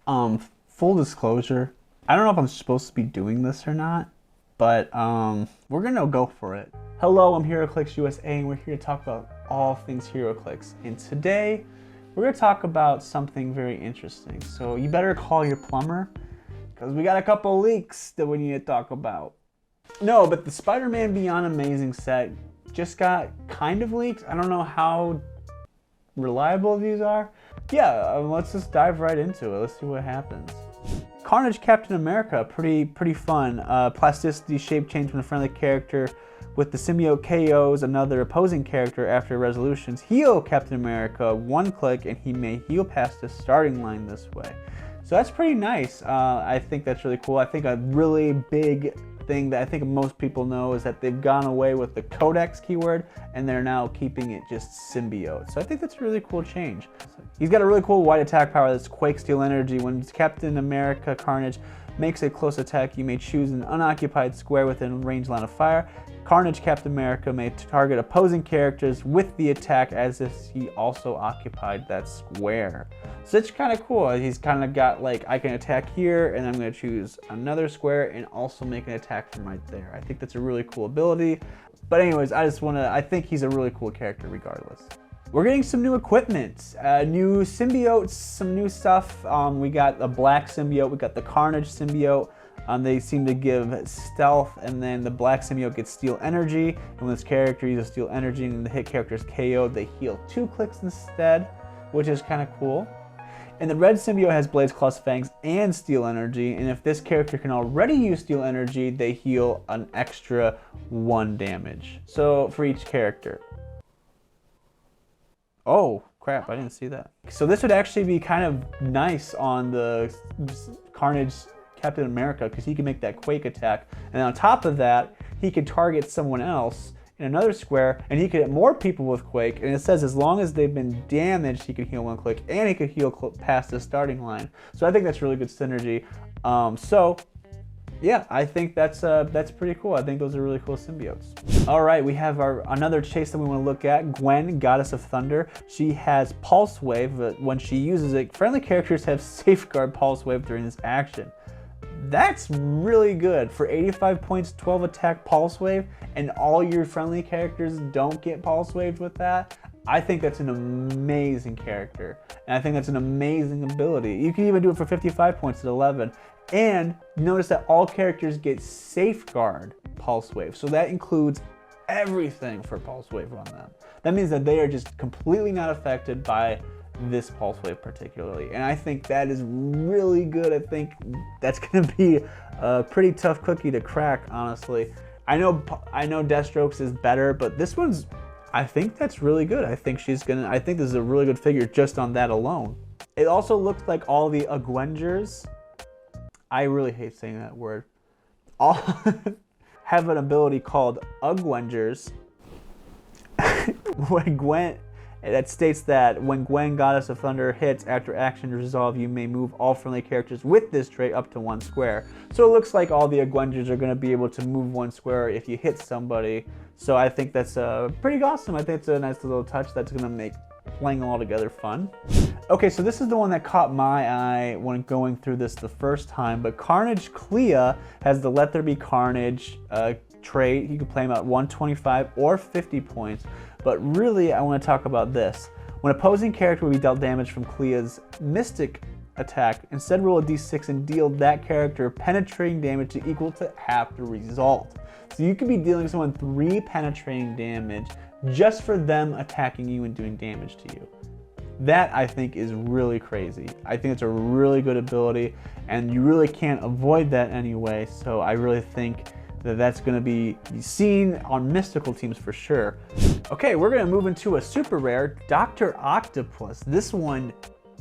Full disclosure, I don't know if I'm supposed to be doing this or not, but we're gonna go for it. Hello, I'm Heroclix USA, and we're here to talk about all things Heroclix. And today, we're gonna talk about something very interesting. So you better call your plumber, because we got a couple leaks that we need to talk about. No, but the Spider-Man Beyond Amazing set just got kind of leaked. I don't know how reliable these are. Yeah, let's just dive right into it. Let's see what happens. Carnage Captain America, pretty fun. Plasticity shape change from a friendly character with the symbiote KOs another opposing character after resolutions. Heal Captain America, one click, and he may heal past the starting line this way. So that's pretty nice. I think that's really cool. I think a really big thing that I think most people know is that they've gone away with the codex keyword and they're now keeping it just symbiote. So I think that's a really cool change. He's got a really cool wide attack power that's Quake Steel Energy. When Captain America Carnage makes a close attack, you may choose an unoccupied square within range line of fire. Carnage Captain America may target opposing characters with the attack as if he also occupied that square. So it's kind of cool. He's kind of got like, I can attack here and I'm going to choose another square and also make an attack from right there. I think that's a really cool ability. But anyways, I think he's a really cool character regardless. We're getting some new equipment, new symbiotes, some new stuff. We got a black symbiote, we got the Carnage symbiote. They seem to give stealth, and then the black symbiote gets steel energy. And when this character uses steel energy and the hit character is KO'd, they heal 2 clicks instead, which is kind of cool. And the red symbiote has blades, claws, fangs, and steel energy. And if this character can already use steel energy, they heal an extra 1 damage. So for each character. Oh, crap, I didn't see that. So this would actually be kind of nice on the Carnage Captain America because he can make that Quake attack. And on top of that, he could target someone else in another square and he could hit more people with Quake. And it says as long as they've been damaged, he can heal 1 click and he could heal past the starting line. So I think that's really good synergy. Yeah, I think that's pretty cool. I think those are really cool symbiotes. All right, we have another chase that we want to look at. Gwen, Goddess of Thunder. She has Pulse Wave, but when she uses it, friendly characters have Safeguard Pulse Wave during this action. That's really good. For 85 points, 12 attack Pulse Wave, and all your friendly characters don't get Pulse Waved with that. I think that's an amazing character, and I think that's an amazing ability. You can even do it for 55 points at 11. And notice that all characters get Safeguard Pulse Wave. So that includes everything for Pulse Wave on them. That means that they are just completely not affected by this Pulse Wave particularly. And I think that is really good. I think that's gonna be a pretty tough cookie to crack, honestly. I know Deathstroke's is better, but this one's, I think that's really good. I think this is a really good figure just on that alone. It also looks like all the Avengers, I really hate saying that word, all have an ability called Avengers. That states that when Gwen, Goddess of Thunder, hits after action resolve, you may move all friendly characters with this trait up to 1 square. So it looks like all the Avengers are going to be able to move 1 square if you hit somebody. So I think that's pretty awesome. I think it's a nice little touch that's going to make playing all together fun. Okay, so this is the one that caught my eye when going through this the first time, but Carnage Clea has the Let There Be Carnage trait. You can play him at 125 or 50 points, but really I want to talk about this. When opposing character will be dealt damage from Clea's Mystic attack, instead roll a d6 and deal that character penetrating damage equal to half the result. So you could be dealing someone 3 penetrating damage just for them attacking you and doing damage to you. That I think is really crazy. I think it's a really good ability and you really can't avoid that anyway. So I really think that that's going to be seen on mystical teams for sure. Okay, we're going to move into a super rare, Dr. Octopus. This one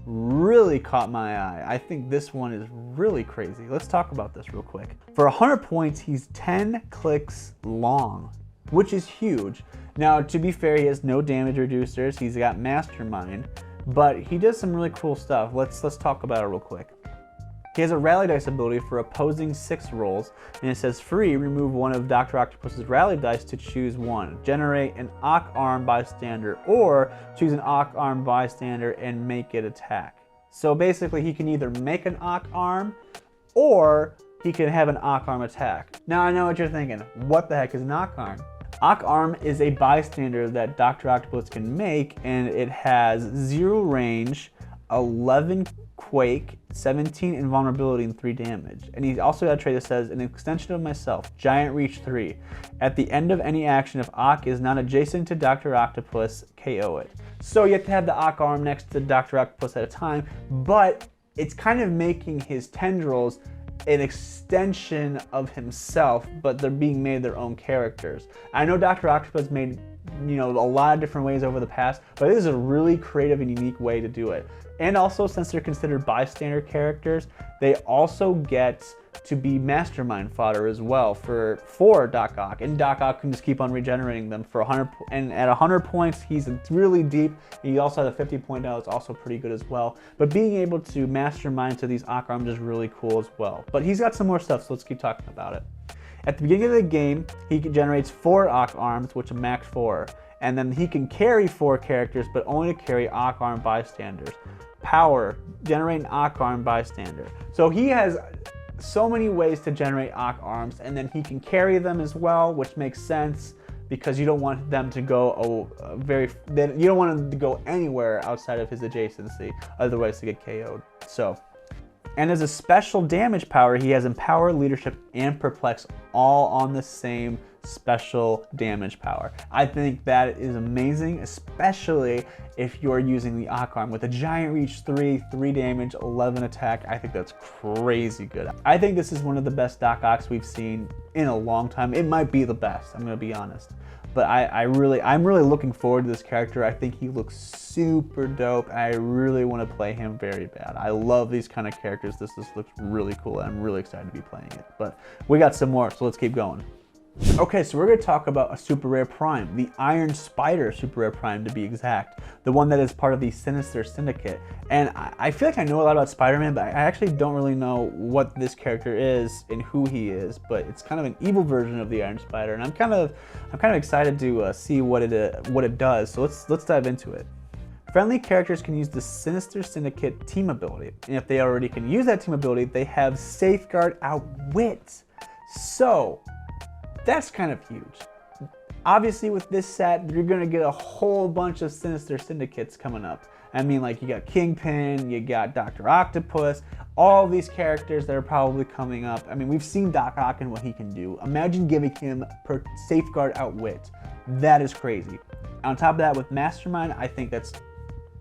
really caught my eye. I think this one is really crazy. Let's talk about this real quick. For 100 points, he's 10 clicks long, which is huge. Now, to be fair, he has no damage reducers. He's got Mastermind, but he does some really cool stuff. Let's talk about it real quick. He has a rally dice ability for opposing 6 rolls, and it says free, remove one of Dr. Octopus's rally dice to choose one. Generate an Ock Arm bystander, or choose an Ock Arm bystander and make it attack. So basically he can either make an Oc arm or he can have an Oc arm attack. Now I know what you're thinking, what the heck is an Oc arm? Oc arm is a bystander that Dr. Octopus can make, and it has 0 range, 11 quake, 17 invulnerability, and 3 damage. And he's also got a trait that says, an extension of myself, giant reach 3. At the end of any action, if Oc is not adjacent to Dr. Octopus, KO it. So you have to have the Oc arm next to Dr. Octopus at a time, but it's kind of making his tendrils an extension of himself, but they're being made their own characters. I know Dr. Octopus made, a lot of different ways over the past, but this is a really creative and unique way to do it. And also, since they're considered bystander characters, they also get to be mastermind fodder as well for Doc Ock. And Doc Ock can just keep on regenerating them for 100, and at 100 points, he's really deep. He also has a 50 point dial, it's also pretty good as well. But being able to mastermind to these Ock arms is really cool as well. But he's got some more stuff, so let's keep talking about it. At the beginning of the game, he generates 4 Ock arms, which are max 4. And then he can carry 4 characters, but only to carry Ock arm bystanders. Power, generate an Ock arm bystander. So he has so many ways to generate Ock arms, and then he can carry them as well, which makes sense because you don't want them to go you don't want them to go anywhere outside of his adjacency, otherwise to get KO'd. So, and as a special damage power, he has Empower, Leadership, and Perplex all on the same special damage power. I think that is amazing, especially if you're using the Oc arm with a giant reach 3 damage, 11 attack. I think that's crazy good. I think this is one of the best Doc Ocks we've seen in a long time. It might be the best, I'm gonna be honest. But I'm really looking forward to this character. I think he looks super dope. I really want to play him very bad. I love these kind of characters. This looks really cool. I'm really excited to be playing it. But we got some more, so let's keep going. Okay, so we're going to talk about a super rare prime, the Iron Spider super rare prime to be exact, the one that is part of the Sinister Syndicate. And I feel like I know a lot about Spider-Man, but I actually don't really know what this character is and who he is. But it's kind of an evil version of the Iron Spider, and I'm kind of excited to see what it does. So let's dive into it. Friendly characters can use the Sinister Syndicate team ability, and if they already can use that team ability, they have Safeguard Outwit. So that's kind of huge. Obviously with this set, you're gonna get a whole bunch of Sinister Syndicates coming up. I mean, like, you got Kingpin, you got Dr. Octopus, all these characters that are probably coming up. I mean, we've seen Doc Ock and what he can do. Imagine giving him Safeguard Outwit. That is crazy. On top of that, with Mastermind, I think that's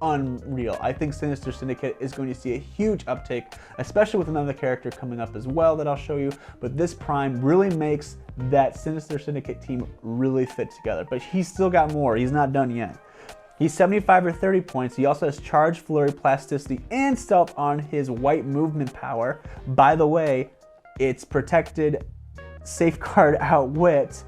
unreal. I think Sinister Syndicate is going to see a huge uptake, especially with another character coming up as well that I'll show you. But this prime really makes that Sinister Syndicate team really fit together. But he's still got more. He's not done yet. He's 75 or 30 points. He also has Charge, Flurry, Plasticity, and Stealth on his white movement power. By the way, it's protected Safeguard Outwit,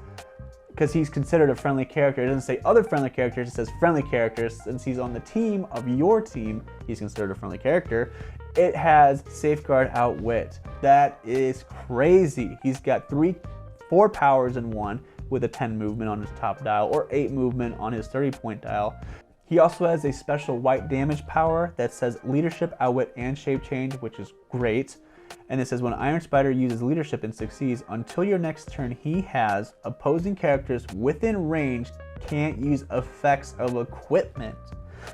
because he's considered a friendly character. It doesn't say other friendly characters, it says friendly characters. Since he's on the team of your team, he's considered a friendly character. It has Safeguard Outwit. That is crazy. He's got 4 powers in one, with a 10 movement on his top dial or 8 movement on his 30-point dial. He also has a special white damage power that says Leadership, Outwit, and Shape Change, which is great. And it says when Iron Spider uses leadership and succeeds, until your next turn, he has opposing characters within range can't use effects of equipment.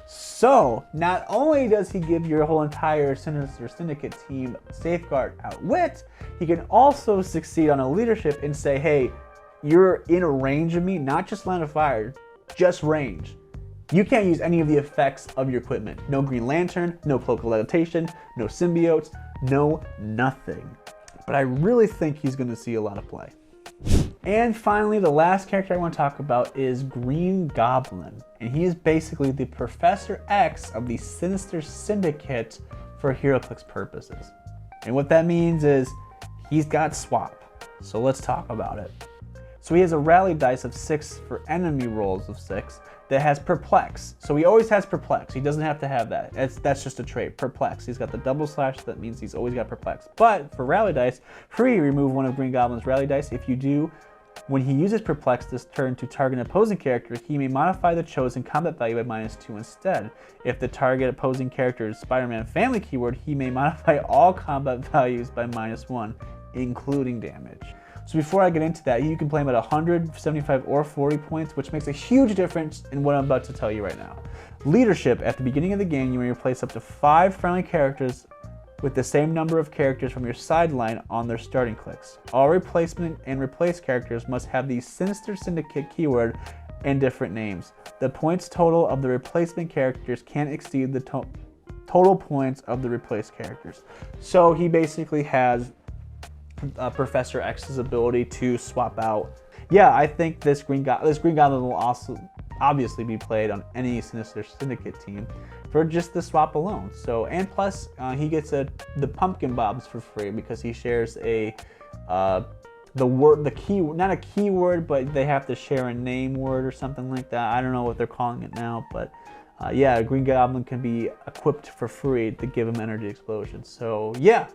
So not only does he give your whole entire Sinister Syndicate team Safeguard Outwit, he can also succeed on a leadership and say, hey, you're in a range of me, not just line of fire, just range. You can't use any of the effects of your equipment. No Green Lantern, no Cloak of Levitation, no symbiotes, no nothing. But I really think he's going to see a lot of play. And finally, the last character I want to talk about is Green Goblin. And he is basically the Professor X of the Sinister Syndicate for Heroclix purposes. And what that means is he's got swap. So let's talk about it. So he has a rally dice of 6 for enemy rolls of 6 that has Perplex. So he always has Perplex. He doesn't have to have that. That's just a trait. Perplex. He's got the double slash. That means he's always got Perplex. But for rally dice, free, remove one of Green Goblin's rally dice. If you do, When he uses Perplex this turn to target an opposing character, he may modify the chosen combat value by -2 instead. If the target opposing character is Spider-Man family keyword, he may modify all combat values by -1, including damage. So before I get into that, you can play him at 100, 75, or 40 points, which makes a huge difference in what I'm about to tell you right now. Leadership: at the beginning of the game, you may replace up to 5 friendly characters with the same number of characters from your sideline on their starting clicks. All replacement and replace characters must have the Sinister Syndicate keyword and different names. The points total of the replacement characters can't exceed the total points of the replaced characters. So he basically has Professor X's ability to swap out. Yeah, I think this Green Goblin will also obviously be played on any Sinister Syndicate team for just the swap alone. So, and plus he gets the pumpkin bobs for free because he shares not a keyword, but they have to share a name word or something like that. I don't know what they're calling it now, but yeah, Green Goblin can be equipped for free to give him energy explosions. So yeah,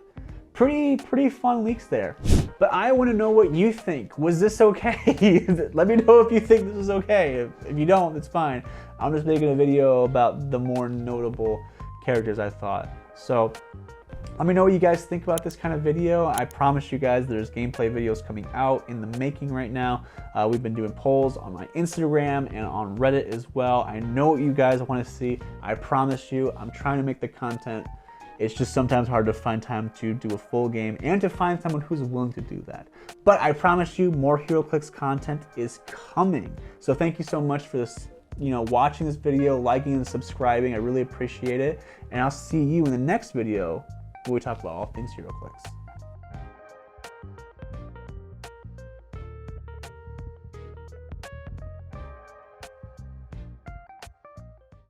pretty fun leaks there. But I want to know what you think. Was this okay? Let me know if you think this is okay. If you don't, it's fine. I'm just making a video about the more notable characters I thought. So let me know what you guys think about this kind of video. I promise you guys there's gameplay videos coming out in the making right now. We've been doing polls on my Instagram and on Reddit as well. I know what you guys want to see. I promise you, I'm trying to make the content. It's just sometimes hard to find time to do a full game and to find someone who's willing to do that. But I promise you more Heroclix content is coming. So thank you so much for this, watching this video, liking and subscribing. I really appreciate it. And I'll see you in the next video where we talk about all things Heroclix.